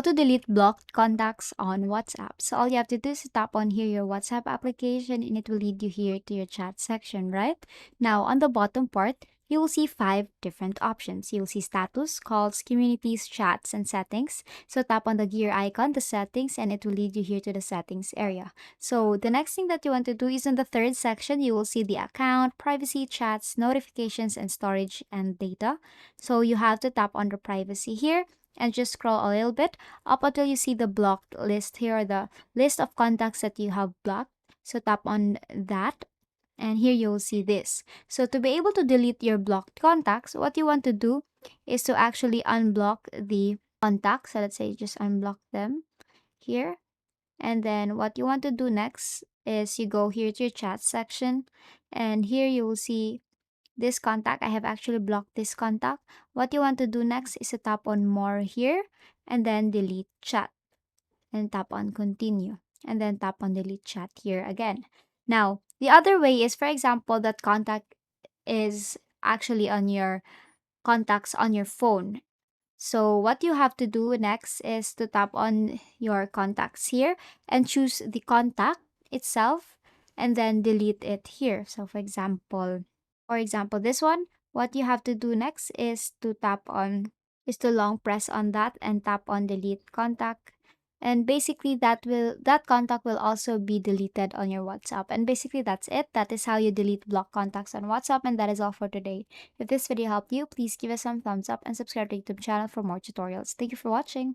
How to delete blocked contacts on WhatsApp. So all you have to do is tap on here your WhatsApp application and it will lead you here to your chat section, right? Now on the bottom part, you will see 5 different options. You'll see status, calls, communities, chats, and settings. So tap on the gear icon, the settings, and it will lead you here to the settings area. So the next thing that you want to do is in the third section, you will see the account, privacy, chats, notifications, and storage and data. So you have to tap on the privacy here and just scroll a little bit up until you see the blocked list here, or the list of contacts that you have blocked. So tap on that and here you will see this. So to be able to delete your blocked contacts, what you want to do is to actually unblock the contacts. So let's say just unblock them here. And then what you want to do next is you go here to your chat section and here you will see this contact. I have actually blocked this contact. What you want to do next is to tap on more here and then delete chat and tap on continue and then tap on delete chat here again. Now, the other way is, for example, that contact is actually on your contacts on your phone. So what you have to do next is to tap on your contacts here and choose the contact itself and then delete it here. So for example, this one, what you have to do next is to long press on that and tap on delete contact. And basically that contact will also be deleted on your WhatsApp. And basically that's it. That is how you delete block contacts on WhatsApp, and that is all for today. If this video helped you, please give us some thumbs up and subscribe to the YouTube channel for more tutorials. Thank you for watching.